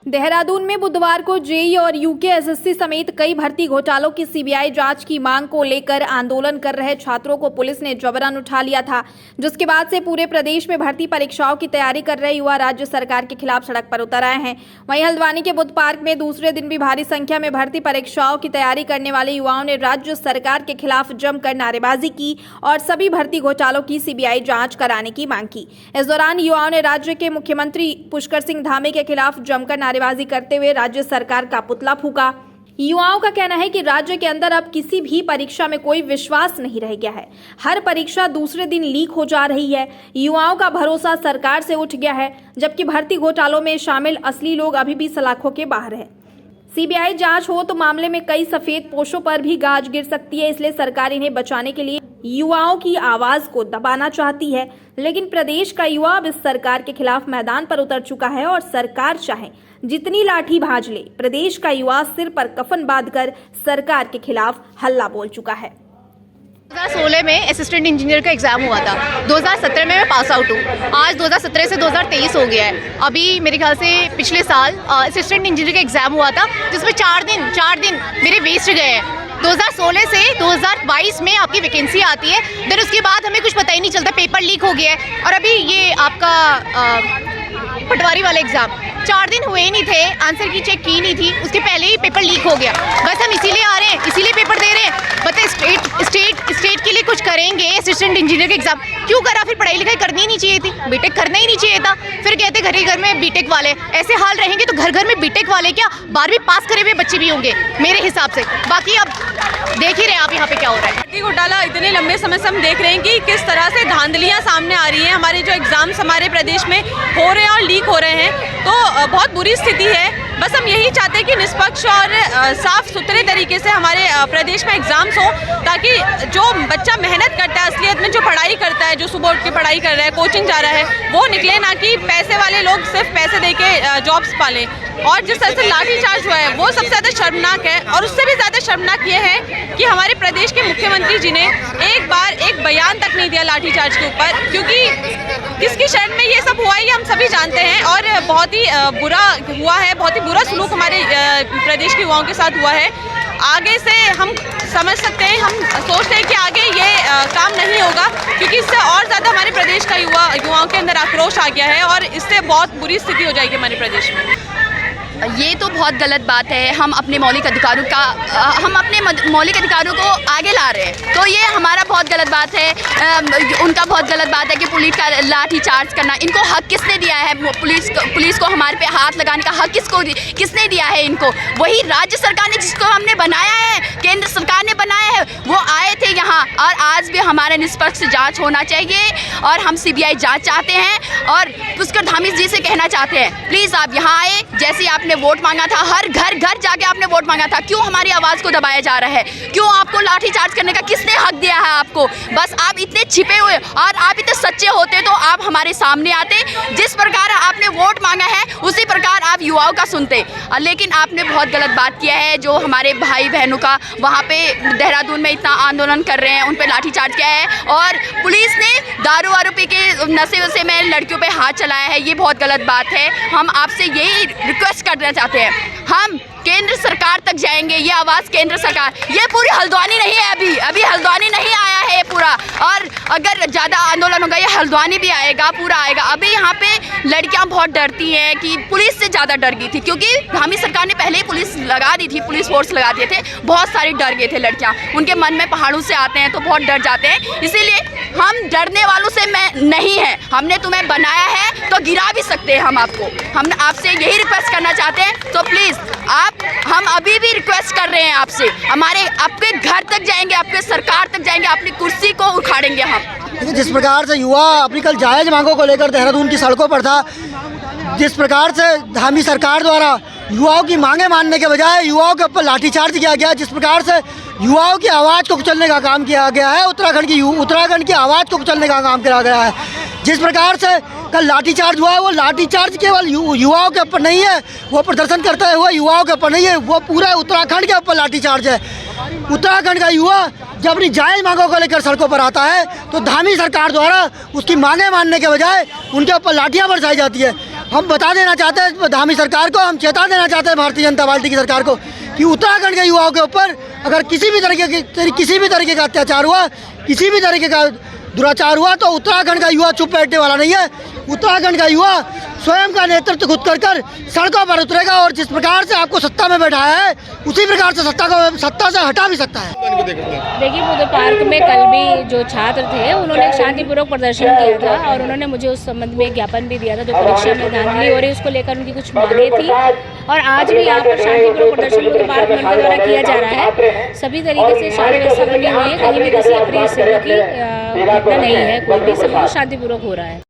देहरादून में बुधवार को जेईई और यूकेएसएससी समेत कई भर्ती घोटालों की सीबीआई जांच की मांग को लेकर आंदोलन कर रहे छात्रों को पुलिस ने जबरन उठा लिया था, जिसके बाद से पूरे प्रदेश में भर्ती परीक्षाओं की तैयारी कर रहे युवा राज्य सरकार के खिलाफ सड़क पर उतर आए हैं। वहीं हल्द्वानी के बुद्ध पार्क में दूसरे दिन भी भारी संख्या में भर्ती परीक्षाओं की तैयारी करने वाले युवाओं ने राज्य सरकार के खिलाफ जमकर नारेबाजी की और सभी भर्ती घोटालों की सीबीआई जांच कराने की मांग की। इस दौरान युवाओं ने राज्य के मुख्यमंत्री पुष्कर सिंह धामी के खिलाफ जमकर नारेबाजी करते हुए राज्य सरकार का पुतला फूंका। युवाओं का कहना है कि राज्य के अंदर अब किसी भी परीक्षा में कोई विश्वास नहीं रह गया है। हर परीक्षा दूसरे दिन लीक हो जा रही है। युवाओं का भरोसा सरकार से उठ गया है, जबकि भर्ती घोटालों में शामिल असली लोग अभी भी सलाखों के बाहर हैं। सीबीआई जांच हो तो मामले में कई सफेद पोशों पर भी गाज गिर सकती है, इसलिए सरकार इन्हें बचाने के लिए युवाओं की आवाज को दबाना चाहती है। लेकिन प्रदेश का युवा अब इस सरकार के खिलाफ मैदान पर उतर चुका है और सरकार चाहे जितनी लाठी भांज ले, प्रदेश का युवा सिर पर कफन बांधकर सरकार के खिलाफ हल्ला बोल चुका है। 2016 में असिस्टेंट इंजीनियर का एग्ज़ाम हुआ था। 2017 में मैं पास आउट हूँ। आज 2017 से 2023 हो गया है। अभी मेरे ख्याल से पिछले साल असिस्टेंट इंजीनियर का एग्ज़ाम हुआ था, जिसमें 4 दिन मेरे वेस्ट गए हैं। 2016 से 2022 में आपकी वैकेंसी आती है, फिर उसके बाद हमें कुछ पता ही नहीं चलता, पेपर लीक हो गया है। और अभी ये आपका पटवारी वाला एग्ज़ाम 4 दिन हुए ही नहीं थे, आंसर की चेक की नहीं थी, उसके पहले ही पेपर लीक हो गया। बस हम इसीलिए आ रहे हैं, इसीलिए पेपर दे रहे हैं। बताए स्टेट के लिए कुछ करेंगे, असिस्टेंट इंजीनियर का एग्जाम क्यों करा? फिर पढ़ाई लिखाई करनी ही नहीं चाहिए थी, बीटेक करना ही नहीं चाहिए था। फिर कहते घर ही घर में बीटेक वाले, ऐसे हाल रहेंगे तो घर घर में बीटेक वाले क्या 12वीं पास करे हुए बच्चे भी होंगे मेरे हिसाब से। बाकी अब देख ही रहे आप यहाँ पे क्या हो रहा है। भर्ती घोटाला इतने लंबे समय से हम देख रहे हैं कि किस तरह से धांधलियाँ सामने आ रही हैं। हमारे जो एग्जाम्स हमारे प्रदेश में हो रहे हैं और लीक हो रहे हैं, तो बहुत बुरी स्थिति है। बस हम यही चाहते हैं कि निष्पक्ष और साफ सुथरे तरीके से हमारे प्रदेश में एग्जाम्स हो, ताकि जो बच्चा मेहनत करता है, असलियत में जो पढ़ाई करता है, जो सुबह उठ के पढ़ाई कर रहा है, कोचिंग जा रहा है, वो निकले, ना कि पैसे वाले लोग सिर्फ पैसे दे के जॉब्स पालें। और जिस तरह से लाठीचार्ज हुआ है वो सबसे ज़्यादा शर्मनाक है। और उससे भी ज़्यादा शर्मनाक ये है कि हमारे प्रदेश के मुख्यमंत्री जी ने एक बार एक बयान तक नहीं दिया लाठीचार्ज के ऊपर, क्योंकि किसकी शरण में ये सब हुआ है ये हम सभी जानते हैं। और बहुत ही बुरा हुआ है, बहुत ही बुरा सलूक हमारे प्रदेश के युवाओं के साथ हुआ है। आगे से हम समझ सकते हैं, हम सोचते हैं कि आगे ये काम नहीं होगा, क्योंकि इससे और ज़्यादा हमारे प्रदेश का युवाओं के अंदर आक्रोश आ गया है और इससे बहुत बुरी स्थिति हो जाएगी हमारे प्रदेश में। ये तो बहुत गलत बात है। हम अपने मौलिक अधिकारों को आगे ला रहे हैं, तो ये हमारा बहुत गलत बात है। उनका बहुत गलत बात है कि पुलिस का लाठी चार्ज करना। इनको हक किसने दिया है? पुलिस को हमारे पे हाथ लगाने का हक किसने दिया है इनको? वही राज्य सरकार ने, जिसको हमने बनाया है, केंद्र सरकार ने बनाया है, वो आए थे यहाँ। और आज भी हमारे निष्पक्ष जाँच होना चाहिए और हम सीबीआई जाँच चाहते हैं और पुष्कर धामी जी से कहना चाहते हैं, प्लीज़ आप यहाँ आए। जैसे आपने वोट मांगा था, हर घर जाके आपने वोट मांगा था, क्यों हमारी आवाज़ को दबाया जा रहा है? क्यों आपको लाठीचार्ज करने का किसने हक दिया है आपको? बस आप इतने छिपे हुए और आप इतने सच्चे होते तो आप हमारे सामने आते। जिस प्रकार आपने वोट मांगा है उसी प्रकार आप युवाओं का सुनते। लेकिन आपने बहुत गलत बात किया है। जो हमारे भाई बहनों का वहाँ पे देहरादून में इतना आंदोलन कर रहे हैं, उन पर लाठीचार्ज किया है और पुलिस ने दारू वारू पी के नशे में लड़कियों पे हाथ चलाया है। ये बहुत गलत बात है। हम आपसे यही रिक्वेस्ट करना चाहते हैं, हम केंद्र सरकार तक जाएंगे। ये आवाज़ केंद्र सरकार, ये पूरी हल्द्वानी नहीं है, अभी हल्द्वानी नहीं आया है ये पूरा। और अगर ज़्यादा आंदोलन होगा ये हल्द्वानी भी आएगा, पूरा आएगा। अभी यहाँ पे लड़कियाँ बहुत डरती हैं कि पुलिस से ज़्यादा डर गई थी, क्योंकि धामी सरकार ने पहले ही पुलिस लगा दी थी, पुलिस फोर्स लगा दिए थे। बहुत सारी डर गए थे लड़कियाँ, उनके मन में पहाड़ों से आते हैं तो बहुत डर जाते हैं। इसीलिए हम डरने वालों से नहीं है। हमने तुम्हें बनाया है तो गिरा भी सकते हैं हम आपको। हम आपसे यही रिक्वेस्ट करना चाहते हैं, तो प्लीज़ हम अभी भी रिक्वेस्ट कर रहे हैं आपसे, आपके घर तक जाएंगे, आपके सरकार तक जाएंगे, अपनी कुर्सी को उखाड़ेंगे हम। जिस प्रकार से युवा अपनी कल जायज़ मांगों को लेकर देहरादून की सड़कों पर था, जिस प्रकार से धामी सरकार द्वारा युवाओं की मांगे मानने के बजाय युवाओं के ऊपर लाठीचार्ज किया गया, जिस प्रकार से युवाओं की आवाज़ को कुचलने का काम किया गया है, उत्तराखंड की आवाज़ को कुचलने का काम किया गया है। जिस प्रकार से कल लाठीचार्ज हुआ है, वो लाठीचार्ज केवल युवाओं के ऊपर नहीं है, वो प्रदर्शन करते हुए युवाओं के ऊपर नहीं है, वो पूरे उत्तराखंड के ऊपर लाठीचार्ज है। उत्तराखंड का युवा जब अपनी जायज़ मांगों को लेकर सड़कों पर आता है तो धामी सरकार द्वारा उसकी मांगे मानने के बजाय उनके ऊपर लाठियाँ बरसाई जाती है। हम बता देना चाहते हैं धामी सरकार को, हम चेता देना चाहते हैं भारतीय जनता पार्टी की सरकार को कि उत्तराखंड के युवाओं के ऊपर अगर किसी भी तरीके का अत्याचार हुआ, किसी भी तरीके का दुराचार हुआ तो उत्तराखंड का युवा चुप बैठने वाला नहीं है। उत्तराखंड का युवा स्वयं का नेतृत्व खुद कर सड़कों पर उतरेगा और जिस प्रकार से आपको सत्ता में बैठाया है उसी प्रकार से सत्ता से हटा भी सकता है। देखिए, बुद्ध पार्क में कल भी जो छात्र थे उन्होंने एक शांतिपूर्वक प्रदर्शन किया था और उन्होंने मुझे उस संबंध में एक ज्ञापन भी दिया था। जो परीक्षा में धांधली हो रही है उसको लेकर उनकी कुछ मांगे थी और आज भी यहाँ पर शांतिपूर्वक प्रदर्शन बुद्ध पार्क मंच के द्वारा किया जा रहा है। सभी तरीके से शांति व्यवस्था बनी हुई है, कहीं भी किसी अप्रिय स्थिति की घटना नहीं है, कोई भी सब कुछ शांतिपूर्वक हो रहा है।